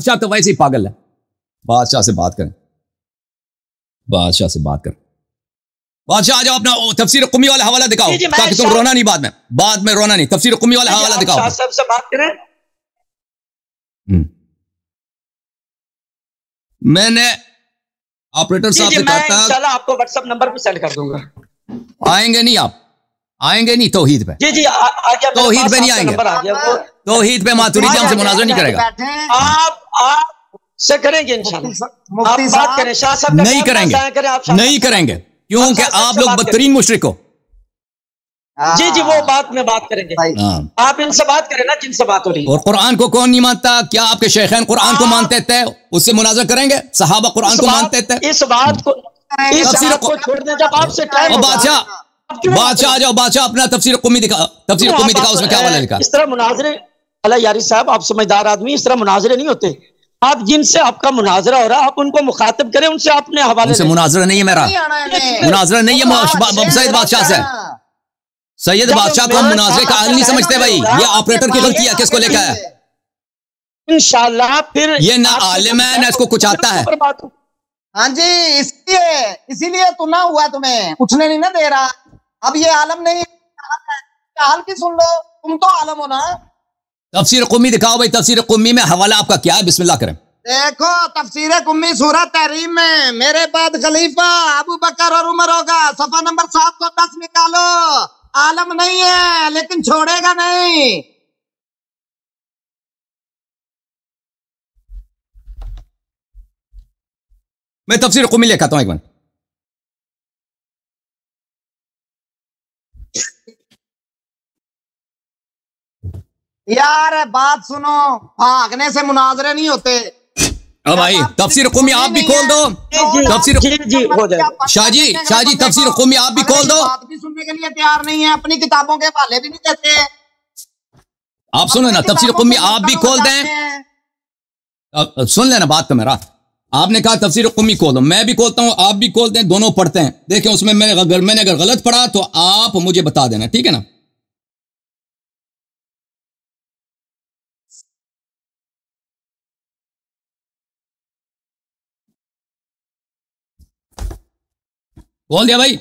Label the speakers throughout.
Speaker 1: بادشاہ تو ویسے ہی پاگل ہے. بادشاہ سے بات کریں, بادشاہ سے بات کریں. بادشاہ آ جاؤ, اپنا تفسیر قمی والا حوالہ دکھاؤ تاکہ تم رونا نہیں بعد میں رونا نہیں. تفسیر قمی والا حوالہ دکھاؤ.
Speaker 2: شاہ صاحب سے بات کریں.
Speaker 1: میں نے آپریٹر صاحب سے کہا تھا
Speaker 2: انشاءاللہ آپ کو واٹس ایپ نمبر پہ سینڈ کر دوں گا.
Speaker 1: آئیں گے نہیں, آپ آئیں گے نہیں توحید پہ.
Speaker 2: جی
Speaker 1: توحید پہ نہیں آئیں گے. توحید پہ ماتوریدی ہم سے مناظرہ نہیں کرے گا.
Speaker 2: آپ سے کریں گے انشاءاللہ. آپ بات کریں شاہ صاحب.
Speaker 1: نہیں کریں گے, نہیں کریں گے, کیونکہ آپ لوگ بدترین مشرک ہو.
Speaker 2: جی وہ بات میں بات کریں گے. آپ ان سے بات کریں نا جن سے بات ہو رہی ہے.
Speaker 1: اور قرآن کو کون نہیں مانتا؟ کیا آپ کے شیخین قرآن کو مانتے تھے؟ اس سے مناظرہ کریں گے. صحابہ قرآن کو مانتے تھے.
Speaker 2: اس بات کو چھوڑ دیں. جب آپ سے
Speaker 1: بادشاہ آ جاؤ, بادشاہ اپنا تفسیر قمی دکھا. تفسیر قمی دکھا, اس میں کیا حوالہ لکھا؟
Speaker 2: اس طرح مناظرے اللہ یاری صاحب, آپ سمجھدار آدمی, اس طرح مناظرے نہیں ہوتے. آپ جن سے آپ کا مناظرہ ہو رہا ہے آپ ان کو مخاطب کریں, ان سے اپنے حوالے.
Speaker 1: ان سے مناظرہ نہیں ہے میرا, مناظرہ نہیں ہے سید بادشاہ سے. سید بادشاہ کو ہم مناظرے کا حل نہیں سمجھتے بھائی. یہ آپریٹر کی غلطی ہے, کس کو لے کے آیا؟
Speaker 2: انشاءاللہ پھر
Speaker 1: یہ نہ عالم ہے نہ اس کو کچھ آتا ہے.
Speaker 3: ہاں جی, اسی لیے تو نہ ہوا, تمہیں پوچھنے نہیں نہ دے رہا. اب یہ عالم نہیں ہے, حال کی سن لو, تم تو عالم ہو نا.
Speaker 1: تفسیر قمی دکھاؤ بھائی. تفسیر قمی میں حوالہ آپ کا کیا ہے؟ بسم اللہ کریں.
Speaker 3: دیکھو تفسیر قمی سورہ تحریم میں میرے بعد خلیفہ ابو بکر اور عمر ہوگا. صفحہ نمبر 710 نکالو. عالم نہیں ہے لیکن چھوڑے گا نہیں.
Speaker 1: میں تفسیر قمی لے کہتا ہوں ایک منٹ.
Speaker 3: یار بات سنو, بھاگنے سے مناظرے نہیں ہوتے.
Speaker 1: بھائی تفسیر قمی آپ بھی کھول دو. تفسیر
Speaker 2: ہو جائے.
Speaker 1: شاہ جی تفسیر قمی آپ بھی کھول دو.
Speaker 3: بات بھی سننے کے لیے تیار نہیں ہے, اپنی کتابوں کے حوالے بھی نہیں دیتے.
Speaker 1: آپ سنو نا, تفسیر قمی آپ بھی کھول دیں. سن لینا بات تو میرا. آپ نے کہا تفسیر قمی کھول دو, میں بھی کھولتا ہوں, آپ بھی کھولتے ہیں, دونوں پڑھتے ہیں. دیکھیں اس میں میں نے اگر غلط پڑھا تو آپ مجھے بتا دینا, ٹھیک ہے نا. کھول دیا بھائی؟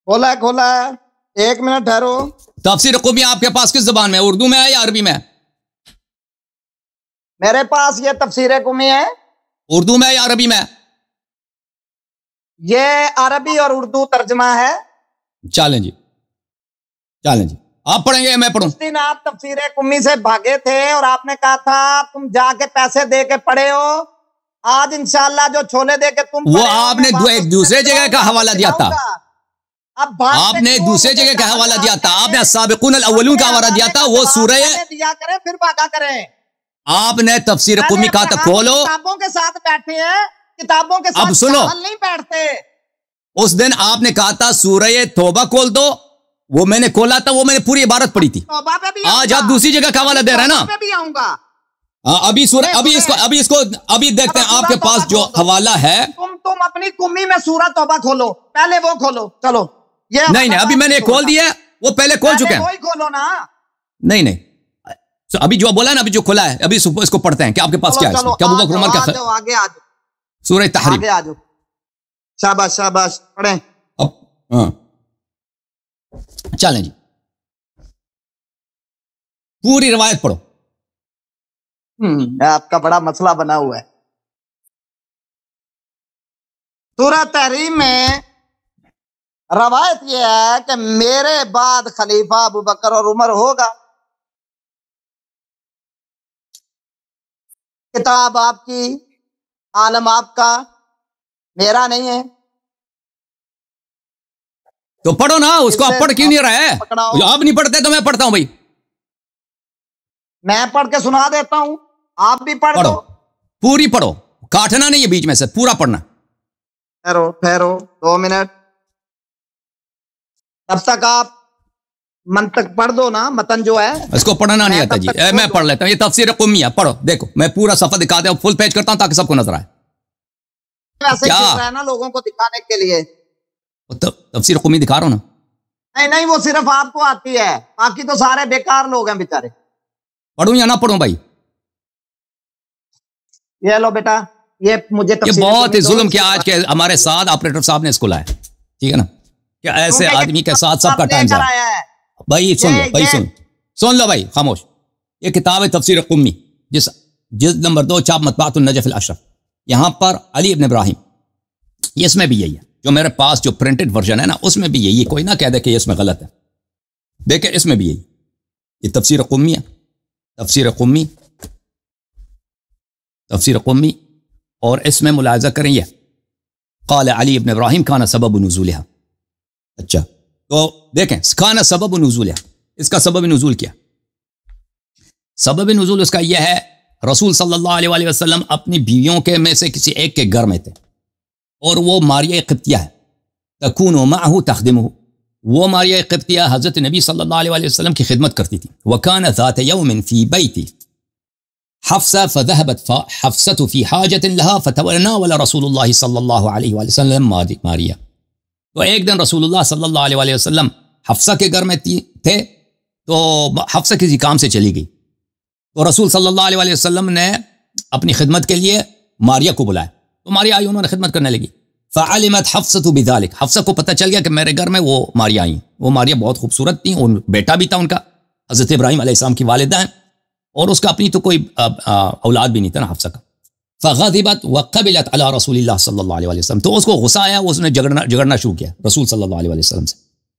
Speaker 3: کھولا ہے. ایک منٹ ٹھہرو.
Speaker 1: تفسیر قمی آپ کے پاس کس زبان میں, اردو میں ہے یا عربی میں ہے؟
Speaker 3: میرے پاس یہ تفسیر قمی ہے.
Speaker 1: اردو میں یا عربی میں؟
Speaker 3: یہ عربی اور اردو ترجمہ ہے.
Speaker 1: چالیں جی, آپ پڑھیں گے یا میں پڑھوں؟
Speaker 3: اس دن آپ تفسیر قمی سے بھاگے تھے اور آپ نے کہا تھا تم جا کے پیسے دے کے پڑھے ہو. آج انشاءاللہ جو چھولے دے کے تم
Speaker 1: وہ آپ نے ایک دوسرے جگہ کا حوالہ دیا تھا. آپ نے دوسرے جگہ کا حوالہ دیا تھا. آپ نے السابقون الاولون کا حوالہ دیا تھا. وہ سورہ
Speaker 3: دیا کریں پھر بھاگا کریں.
Speaker 1: آپ نے تفسیر قمی کہا تھا کھولو.
Speaker 3: کتابوں کے ساتھ بیٹھے ہیں, کتابوں کے ساتھ
Speaker 1: اب سنو,
Speaker 3: نہیں بیٹھتے.
Speaker 1: اس دن آپ نے کہا تھا سورہ توبہ کھول دو, وہ میں نے کھولا تھا, وہ میں نے پوری عبارت پڑھی تھی. آج آپ دوسری جگہ کا حوالہ دے رہے ہیں نا.
Speaker 3: بھی آؤں گا.
Speaker 1: ابھی دیکھتے ہیں آپ کے پاس جو حوالہ ہے.
Speaker 3: تم اپنی قمی میں سورہ توبہ کھولو, پہلے وہ کھولو. چلو
Speaker 1: نہیں ابھی میں نے کھول دیا, وہ پہلے کھول چکے ہیں.
Speaker 3: وہی کھولو نا.
Speaker 1: نہیں ابھی جو بولا نا, ابھی جو کھلا ہے, ابھی اس کو پڑھتے ہیں کہ آپ کے پاس کیا ہے. کیا ابو بکر عمر کا
Speaker 3: آگے آ جاؤ.
Speaker 1: سورہ تحریم.
Speaker 3: آگے آ جاؤ. شاباش پڑھیں.
Speaker 1: ہاں چلیں جی, پوری روایت پڑھو.
Speaker 3: آپ کا بڑا مسئلہ بنا ہوا ہے. سورہ تحریم میں روایت یہ ہے کہ میرے بعد خلیفہ ابو بکر اور عمر ہوگا. کتاب آپ کی, عالم آپ کا, میرا نہیں ہے.
Speaker 1: تو پڑھو نا, اس کو آپ پڑھ کیوں نہیں رہا ہے؟ آپ نہیں پڑھتے تو میں پڑھتا ہوں بھائی.
Speaker 3: میں پڑھ کے سنا دیتا ہوں, آپ بھی پڑھ دو.
Speaker 1: پوری پڑھو, کاٹنا نہیں ہے بیچ میں سے, پورا پڑھنا.
Speaker 3: ٹھہرو 2 منٹ. تب تک آپ منطق پڑھ دو نا, متن جو ہے.
Speaker 1: اس کو پڑھنا نہیں آتا جی, میں پڑھ لیتا ہوں. یہ تفسیر قمی ہے, پڑھو. دیکھو میں پورا صفحہ دکھا دے, فل پیج کرتا ہوں تاکہ سب کو نظر آئے.
Speaker 3: ایسے کر رہا ہے نا لوگوں کو دکھانے کے لیے.
Speaker 1: تفسیر قمی دکھا رہا ہوں نا.
Speaker 3: نہیں وہ صرف آپ کو آتی ہے, باقی تو سارے بیکار لوگ ہیں بیچارے.
Speaker 1: پڑھوں یا نہ پڑھوں بھائی؟
Speaker 3: یہ لو بیٹا، یہ مجھے
Speaker 1: یہ بہت ہی ظلم کیا آج کے ہمارے ساتھ آپریٹر صاحب نے اس کو لایا، ٹھیک ہے نا، کہ ایسے آدمی کے ساتھ سب کا ٹائم ضائع۔ بھائی سن لو، بھائی سن لو بھائی، خاموش۔ یہ کتاب ہے تفسیر قمی، جلد نمبر 2، چاپ مطبوعات النجف الاشرف۔ یہاں پر علی ابن ابراہیم، یہ اس میں بھی یہی ہے، جو میرے پاس جو پرنٹڈ ورژن ہے نا اس میں بھی یہی، کوئی نہ کہہ دے کہ اس میں غلط ہے، دیکھیں اس میں بھی یہی، یہ تفسیر قمی ہے، تفسیر قمی، تفسیر قمی، اور اس میں ملاحظہ کریں یہ قال علی ابن ابراہیم کان سبب نزولها۔ اچھا تو دیکھیں کان سبب نزولها، اس کا سبب نزول کیا؟ سبب نزول اس کا یہ ہے، رسول صلی اللہ علیہ وآلہ وسلم اپنی بیویوں کے میں سے کسی ایک کے گھر میں تھے، اور وہ ماریہ قبطیہ ہے، تکون معه تخدمه، وہ ماریہ قبطیہ حضرت نبی صلی اللہ علیہ وآلہ وسلم کی خدمت کرتی تھی۔ وکان ذات یوم فی بیتی حفصہ فذهبت حفصة في حاجة لها فتناول رسول اللہ صلی اللہ علیہ وآلہ وسلم ماریہ۔ تو ایک دن رسول اللہ صلی اللہ علیہ وآلہ وسلم حفصہ کے گھر میں تھے، تو حفصہ کسی کام سے چلی گئی، تو رسول صلی اللہ علیہ وآلہ وسلم نے اپنی خدمت کے لیے ماریہ کو بلایا، تو ماریہ آئی، انہوں نے خدمت کرنے لگی۔ فعلمت حفصة بذلك، حفصہ کو پتہ چل گیا کہ میرے گھر میں وہ ماریہ آئیں، وہ ماریہ بہت خوبصورت تھیں، اور بیٹا بھی تھا ان کا، حضرت ابراہیم علیہ السلام کی والدہ ہیں، اور اس کا اپنی تو کوئی اولاد بھی نہیں تھا نا حفصہ کا۔ فغضبت وقبلت علی رسول اللہ صلی اللہ علیہ وسلم، تو اس کو غصہ آیا، اس نے جھگڑنا شروع کیا رسول صلی اللہ علیہ وسلم سے۔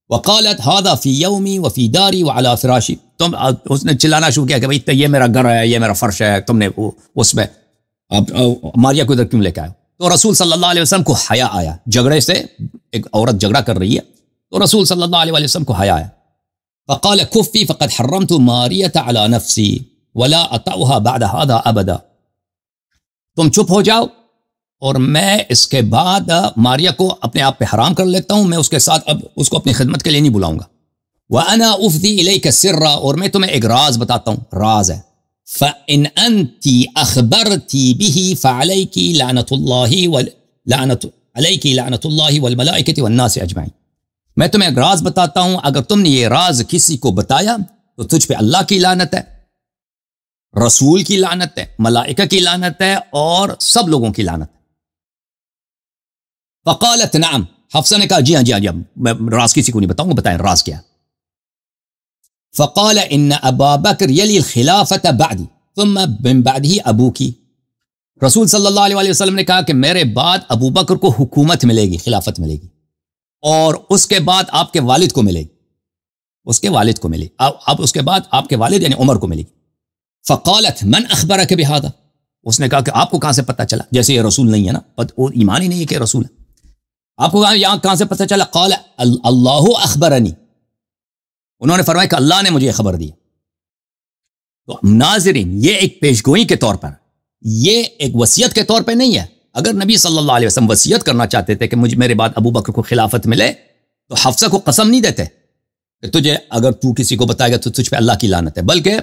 Speaker 1: وقالت هذا في يومي وفي داري وعلى فراشي، تم اس نے چلانا شروع کیا کہ بھئی یہ میرا گھر ہے، یہ میرا فرش ہے، تم نے اس میں ماریہ کو ادھر کیوں لے کے آئے؟ تو رسول صلی اللہ علیہ وسلم کو حیا آیا، جھگڑے سے ایک عورت جھگڑا کر رہی ہے، تو رسول صلی اللہ علیہ وسلم کو حیا آیا۔ فقال كفي فقد حرمت ماریہ على نفسي ولا اطأها بعد هذا ابدا، تم چپ ہو جاؤ، اور میں اس کے بعد ماریہ کو اپنے آپ پہ حرام کر لیتا ہوں، میں اس کے ساتھ اب اس کو اپنی خدمت کے لیے نہیں بلاؤں گا۔ وَأَنَا أُفْضِي إِلَيْكَ السِّرَّ، اور میں تمہیں ایک راز بتاتا ہوں، راز ہے۔ فَإِنْ أَنْتِ أَخْبَرْتِ بِهِ فَعَلَيْكِ لَعْنَةُ اللَّهِ وَالْمَلَائِكَةِ وَالنَّاسِ أَجْمَعِينَ، میں تمہیں ایک راز بتاتا ہوں، اگر تم نے یہ راز کسی کو بتایا تو تجھ پہ اللہ کی لعنت ہے، رسول کی لعنت ہے، ملائکہ کی لعنت ہے، اور سب لوگوں کی لعنت ہے۔ فقالت نعم، حفصہ نے کہا جی ہاں جی ہاں جی ہاں، میں راز کسی کو نہیں بتاؤں گا، بتائیں راز کیا۔ فقال ان ابا بکر یلی الخلافۃ بعدی ثم من بعدہ ابوکی، رسول صلی اللہ علیہ وسلم نے کہا کہ میرے بعد ابو بکر کو حکومت ملے گی، خلافت ملے گی، اور اس کے بعد آپ کے والد کو ملے گی، اس کے والد کو ملے گی، اب اس کے بعد آپ کے والد یعنی عمر کو ملے گی۔ فقالت من اخبرک بہذا، اس نے کہا کہ آپ کو کہاں سے پتہ چلا، جیسے یہ رسول نہیں ہے نا، وہ ایمان ہی نہیں ہے کہ رسول ہے، آپ کو یہاں کہاں سے پتہ چلا؟ قال اللہ اخبرنی، انہوں نے فرمایا کہ اللہ نے مجھے خبر دی۔ تو ناظرین، یہ ایک پیشگوئی کے طور پر، یہ ایک وصیت کے طور پہ نہیں ہے۔ اگر نبی صلی اللہ علیہ وسلم وصیت کرنا چاہتے تھے کہ مجھے میرے بعد ابو بکر کو خلافت ملے، تو حفصہ کو قسم نہیں دیتے کہ تجھے اگر تو کسی کو بتائے گا تو تجھ پہ اللہ کی لعنت ہے، بلکہ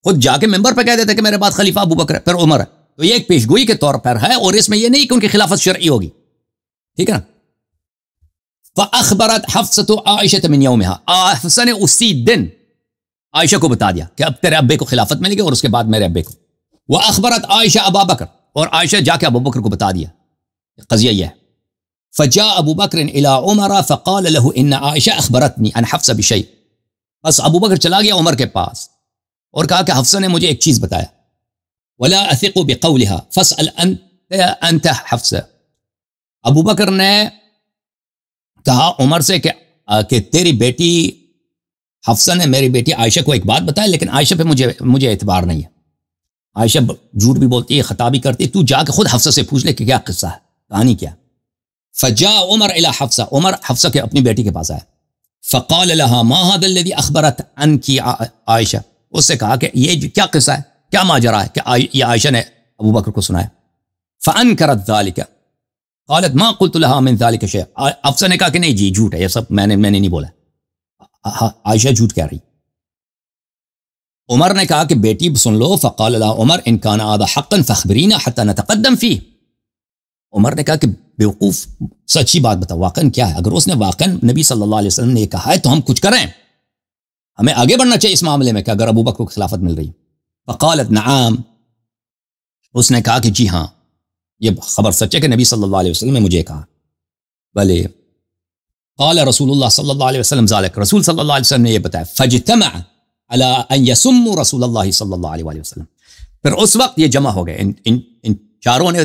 Speaker 1: خود جا کے ممبر پہ کہہ دیتے کہ میرے بعد خلیفہ ابو بکر ہے، پھر عمر ہے۔ تو یہ ایک پیشگوئی کے طور پر ہے، اور اس میں یہ نہیں کہ ان کی خلافت شرعی ہوگی، ٹھیک ہے نا۔ فاخبرت حفصۃ عائشہ من یومها، حفصہ نے اسی دن عائشہ کو بتا دیا کہ اب تیرے ابے کو خلافت ملے گی، اور اس کے بعد میرے ابے کو۔ واخبرت عائشہ ابا بکر، اور عائشہ جا کے ابو بکر کو بتا دیا قضیہ یہ ہے۔ فجاء ابو بکر الى عمر فقال له ان عائشہ اخبرتنی عن حفصہ بشیء، بس ابو بکر چلا گیا عمر کے پاس اور کہا کہ حفصہ نے مجھے ایک چیز بتایا۔ ولا اثق بقولها فاسأل انت حفصہ، ابو بکر نے کہا عمر سے کہ تیری بیٹی حفصہ نے میری بیٹی عائشہ کو ایک بات بتائی، لیکن عائشہ پہ مجھے اعتبار نہیں ہے، عائشہ جھوٹ بھی بولتی ہے، خطا بھی کرتی ہے، تو جا کے خود حفصہ سے پوچھ لے کہ کیا قصہ ہے، کہانی کیا۔ فجاء عمر الى حفصہ، عمر حفصہ کے اپنی بیٹی کے پاس آیا۔ فقال لها ما هذا الذي اخبرت عنك عائشہ، اس سے کہا کہ یہ کیا قصہ ہے، کیا ماجرا ہے کہ یہ عائشہ نے ابو بکر کو سنایا۔ فانکرت ذلك، قالت ما قلت لها من ذلك شيء، حفصہ نے کہا کہ نہیں جی جھوٹ ہے یہ سب، میں نے نہیں بولا، عائشہ جھوٹ کہہ رہی۔ عمر نے کہا کہ بیٹی سن لو۔ فقال لها عمر ان كان هذا حقا فاخبرينا حتى نتقدم فيه، عمر نے کہا کہ بیوقوف سچی بات بتا، واقعا کیا ہے، اگر اس نے واقعا نبی صلی اللہ علیہ وسلم نے یہ کہا ہے تو ہم کچھ کریں، ہمیں آگے بڑھنا چاہیے اس معاملے میں کہ اگر ابو بکر کو خلافت مل رہی۔ فقالت نعم، اس نے کہا کہ جی ہاں یہ خبر سچ ہے کہ نبی صلی اللہ علیہ وسلم نے مجھے کہا. بھلے قال رسول اللہ صلی اللہ علیہ وسلم ذالک، رسول صلی اللہ علیہ وسلم نے یہ بتایا. فاجتمع على ان يسموا رسول اللہ صلی اللہ علیہ وسلم. پھر اس وقت یہ جمع ہو گئے، ان چاروں نے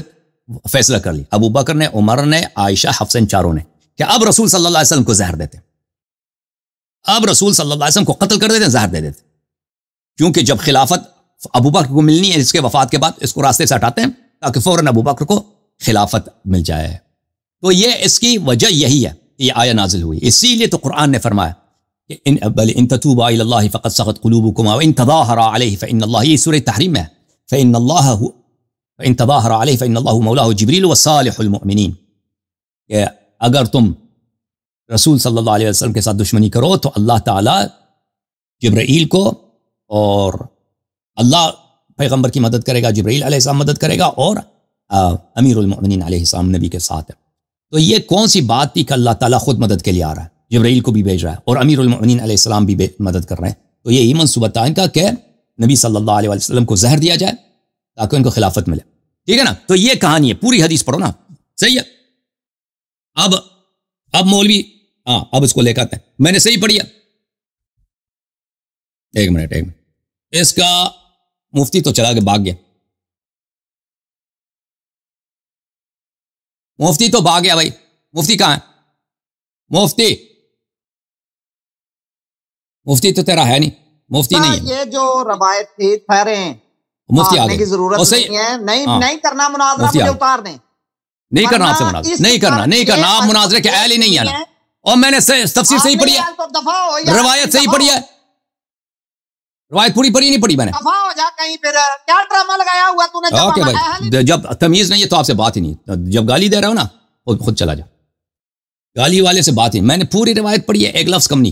Speaker 1: فیصلہ کر لی، ابو بکر نے، عمر نے، عائشہ، حفصہ، ان چاروں نے، کہ اب رسول صلی اللہ علیہ وسلم کو زہر دیتے، اب رسول صلی اللہ علیہ وسلم کو قتل کر دیتے، زہر دے دیتے. کیونکہ جب خلافت ابو بکر کو ملنی ہے اس کے وفات کے بعد، اس کو راستے سے ہٹاتے ہیں تاکہ فوراً ابو بکر کو خلافت مل جائے. تو یہ اس کی وجہ یہی ہے، یہ آیہ نازل ہوئی. اسی لیے تو قرآن نے فرمایا کہ ان تتوبا الی اللہ فقد صغت قلوبکما وان تظاہرا علیہ فان اللہ، یہ سورہ تحریم ہے، فان اللہ فان تظاہرا علیہ فان اللہ مولاه جبریل وصالح المؤمنین، کہ اگر تم رسول صلی اللہ علیہ وسلم کے ساتھ دشمنی کرو تو اللہ تعالیٰ جبرائیل کو اور اللہ پیغمبر کی مدد کرے گا، جبرائیل علیہ السلام مدد کرے گا، اور امیر المؤمنین علیہ السلام نبی کے ساتھ ہے. تو یہ کون سی بات تھی کہ اللہ تعالیٰ خود مدد کے لیے آ رہا ہے، جبرائیل کو بھی بھیج رہا ہے اور امیر المؤمنین علیہ السلام بھی مدد کر رہے ہیں. تو یہی منصوبہ تھا ان کا کہ نبی صلی اللہ علیہ وسلم کو زہر دیا جائے تاکہ ان کو خلافت ملے. ٹھیک ہے نا؟ تو یہ کہانی ہے، پوری حدیث پڑھو نا. صحیح ہے. اب مولوی اب اس کو لے کے آتے ہیں. میں نے صحیح پڑھی ہے. ایک منٹ اس کا مفتی تو چلا کے بھاگ گیا، مفتی تو بھاگ گیا بھائی. مفتی کہاں ہے؟ مفتی تو تیرا ہے نہیں، مفتی نہیں ہے.
Speaker 3: یہ جو روایت تھی ٹھہریں،
Speaker 1: مفتی آ گئے
Speaker 3: کی ضرورت نہیں ہے، نہیں کرنا مناظرہ، مجھے اتار دیں.
Speaker 1: نہیں کرنا آپ سے مناظرہ، نہیں کرنا آپ مناظرے کے اہل ہی نہیں ہے نا. اور میں نے تفسیر صحیح پڑھی ہے، روایت صحیح پڑھی ہے، روایت پوری پڑھی نہیں پڑھی میں نے.
Speaker 3: دفعہ ہو جا کہیں، پھر کیا ڈرامہ لگایا ہوا تو نے؟
Speaker 1: اوکے بھائی، جب تمیز نہیں ہے تو آپ سے بات ہی نہیں. جب گالی دے رہا ہو نا خود چلا جا، گالی والے سے بات ہی. میں نے پوری روایت پڑھی ہے، ایک لفظ کم نہیں.